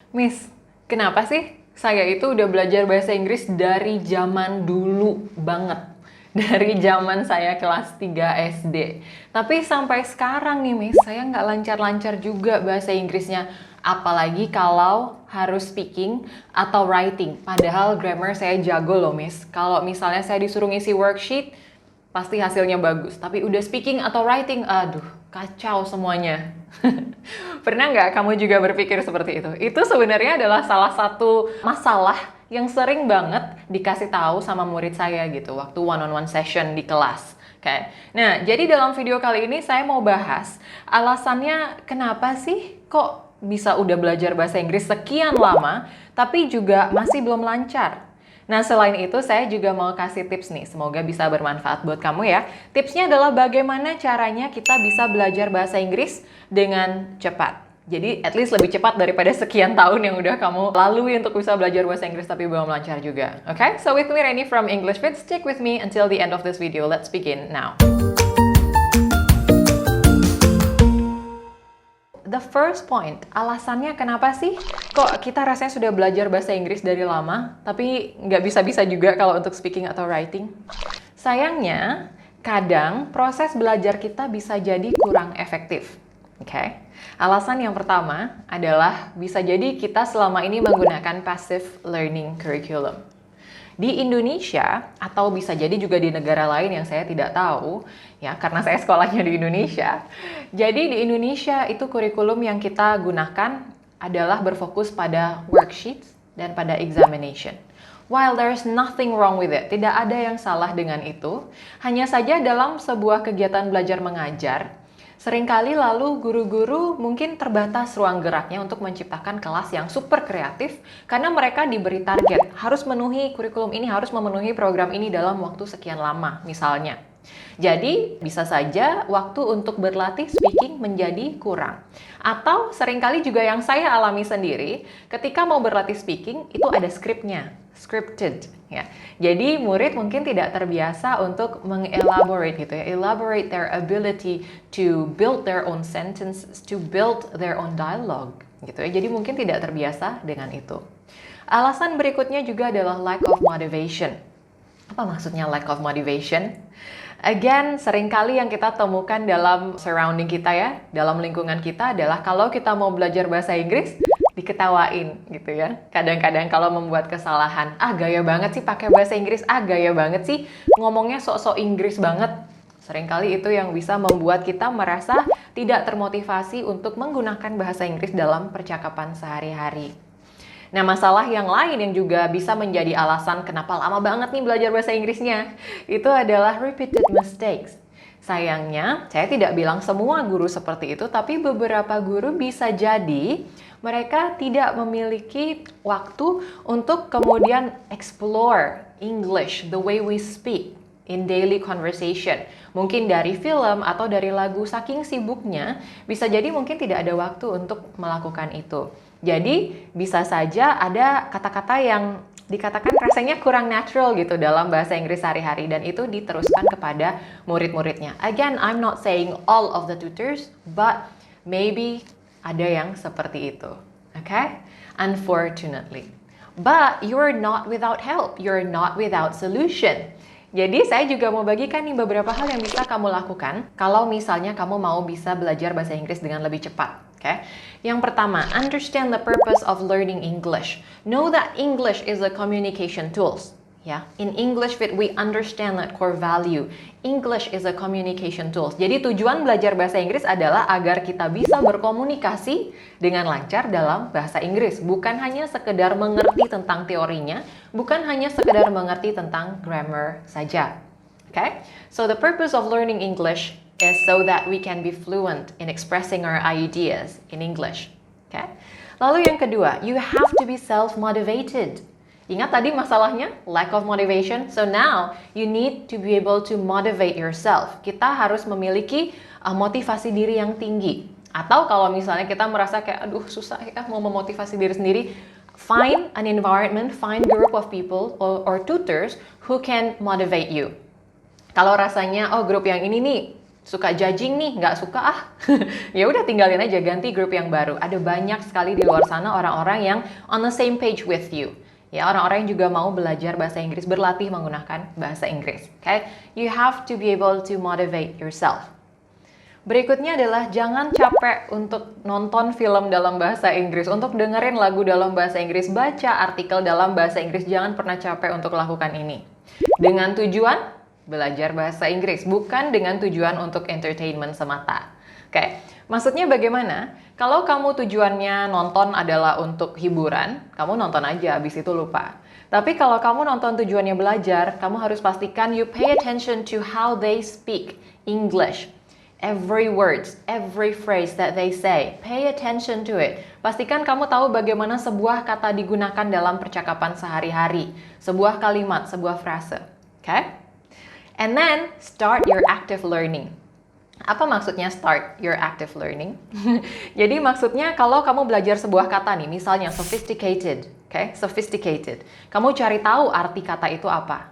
Miss, kenapa sih saya itu udah belajar bahasa Inggris dari zaman dulu banget? Dari zaman saya kelas 3 SD. Tapi sampai sekarang nih, Miss, saya nggak lancar-lancar juga bahasa Inggrisnya. Apalagi kalau harus speaking atau writing. Padahal grammar saya jago loh, Miss. Kalau misalnya saya disuruh ngisi worksheet, pasti hasilnya bagus. Tapi udah speaking atau writing, aduh, kacau semuanya. Pernah nggak kamu juga berpikir seperti itu? Itu sebenarnya adalah salah satu masalah yang sering banget dikasih tahu sama murid saya gitu waktu one-on-one session di kelas. Oke. Nah, jadi dalam video kali ini saya mau bahas alasannya kenapa sih kok bisa udah belajar bahasa Inggris sekian lama tapi juga masih belum lancar. Nah, selain itu saya juga mau kasih tips nih, semoga bisa bermanfaat buat kamu ya. Tipsnya adalah bagaimana caranya kita bisa belajar bahasa Inggris dengan cepat. Jadi, at least lebih cepat daripada sekian tahun yang udah kamu lalui untuk bisa belajar bahasa Inggris tapi belum lancar juga. Okay? So, with me Reni from English Fit, stick with me until the end of this video. Let's begin now. The first point, alasannya kenapa sih kok kita rasanya sudah belajar bahasa Inggris dari lama, tapi nggak bisa-bisa juga kalau untuk speaking atau writing? Sayangnya, kadang proses belajar kita bisa jadi kurang efektif. Oke. Alasan yang pertama adalah bisa jadi kita selama ini menggunakan passive learning curriculum. Di Indonesia, atau bisa jadi juga di negara lain yang saya tidak tahu, ya karena saya sekolahnya di Indonesia. Jadi di Indonesia itu kurikulum yang kita gunakan adalah berfokus pada worksheets dan pada examination. While there's nothing wrong with it, tidak ada yang salah dengan itu. Hanya saja dalam sebuah kegiatan belajar mengajar, seringkali lalu guru-guru mungkin terbatas ruang geraknya untuk menciptakan kelas yang super kreatif karena mereka diberi target, harus memenuhi kurikulum ini, harus memenuhi program ini dalam waktu sekian lama misalnya. Jadi bisa saja waktu untuk berlatih speaking menjadi kurang. Atau seringkali juga yang saya alami sendiri, ketika mau berlatih speaking itu ada skripnya, scripted ya. Jadi murid mungkin tidak terbiasa untuk mengelaborate gitu ya, elaborate their ability to build their own sentences, to build their own dialogue gitu ya. Jadi mungkin tidak terbiasa dengan itu. Alasan berikutnya juga adalah lack of motivation. Apa maksudnya lack of motivation? Again, seringkali yang kita temukan dalam surrounding kita ya, dalam lingkungan kita adalah kalau kita mau belajar bahasa Inggris, diketawain gitu ya. Kadang-kadang kalau membuat kesalahan, gaya banget sih pakai bahasa Inggris, gaya banget sih ngomongnya sok-sok Inggris banget. Seringkali itu yang bisa membuat kita merasa tidak termotivasi untuk menggunakan bahasa Inggris dalam percakapan sehari-hari. Nah, masalah yang lain yang juga bisa menjadi alasan kenapa lama banget nih belajar bahasa Inggrisnya, itu adalah repeated mistakes. Sayangnya, saya tidak bilang semua guru seperti itu, tapi beberapa guru bisa jadi mereka tidak memiliki waktu untuk kemudian explore English, the way we speak in daily conversation. Mungkin dari film atau dari lagu, saking sibuknya, bisa jadi mungkin tidak ada waktu untuk melakukan itu. Jadi bisa saja ada kata-kata yang dikatakan rasanya kurang natural gitu dalam bahasa Inggris sehari-hari dan itu diteruskan kepada murid-muridnya. Again, I'm not saying all of the tutors, but maybe ada yang seperti itu. Okay? Unfortunately. But you're not without help. You're not without solution. Jadi saya juga mau bagikan nih beberapa hal yang bisa kamu lakukan kalau misalnya kamu mau bisa belajar bahasa Inggris dengan lebih cepat. Okay? Yang pertama, understand the purpose of learning English. Know that English is a communication tools. Ya, in English Fit we understand that core value. English is a communication tools. Jadi tujuan belajar bahasa Inggris adalah agar kita bisa berkomunikasi dengan lancar dalam bahasa Inggris. Bukan hanya sekedar mengerti tentang teorinya, bukan hanya sekedar mengerti tentang grammar saja. Okay? So the purpose of learning English is so that we can be fluent in expressing our ideas in English. Okay? Lalu yang kedua, you have to be self-motivated. Ingat tadi masalahnya, lack of motivation. So now, you need to be able to motivate yourself. Kita harus memiliki motivasi diri yang tinggi. Atau kalau misalnya kita merasa kayak, aduh susah ya mau memotivasi diri sendiri, find an environment, find group of people or tutors who can motivate you. Kalau rasanya, oh grup yang ini nih, suka judging nih, nggak suka ah. Ya udah tinggalin aja, ganti grup yang baru. Ada banyak sekali di luar sana orang-orang yang on the same page with you. Ya, orang-orang yang juga mau belajar bahasa Inggris, berlatih menggunakan bahasa Inggris. Okay? You have to be able to motivate yourself. Berikutnya adalah jangan capek untuk nonton film dalam bahasa Inggris, untuk dengerin lagu dalam bahasa Inggris, baca artikel dalam bahasa Inggris. Jangan pernah capek untuk lakukan ini. Dengan tujuan belajar bahasa Inggris, bukan dengan tujuan untuk entertainment semata. Oke, maksudnya bagaimana? Kalau kamu tujuannya nonton adalah untuk hiburan, kamu nonton aja, habis itu lupa. Tapi kalau kamu nonton tujuannya belajar, kamu harus pastikan you pay attention to how they speak English. Every words, every phrase that they say, pay attention to it. Pastikan kamu tahu bagaimana sebuah kata digunakan dalam percakapan sehari-hari, sebuah kalimat, sebuah frase. Okay? And then start your active learning. Apa maksudnya start your active learning? Jadi maksudnya kalau kamu belajar sebuah kata nih, misalnya sophisticated, okay? Sophisticated. Kamu cari tahu arti kata itu apa.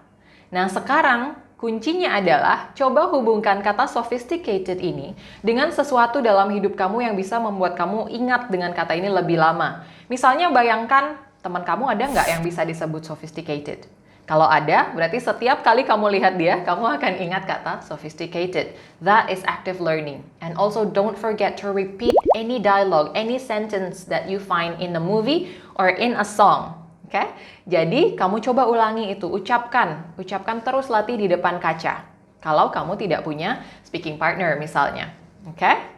Nah, sekarang kuncinya adalah coba hubungkan kata sophisticated ini dengan sesuatu dalam hidup kamu yang bisa membuat kamu ingat dengan kata ini lebih lama. Misalnya bayangkan teman kamu ada nggak yang bisa disebut sophisticated? Kalau ada, berarti setiap kali kamu lihat dia, kamu akan ingat kata sophisticated. That is active learning. And also don't forget to repeat any dialogue, any sentence that you find in a movie or in a song. Oke? Jadi, kamu coba ulangi itu, ucapkan terus, latih di depan kaca. Kalau kamu tidak punya speaking partner misalnya. Oke?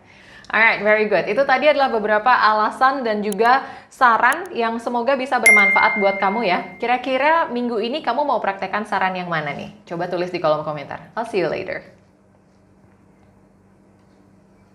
Alright, very good. Itu tadi adalah beberapa alasan dan juga saran yang semoga bisa bermanfaat buat kamu ya. Kira-kira minggu ini kamu mau praktekkan saran yang mana nih? Coba tulis di kolom komentar. I'll see you later.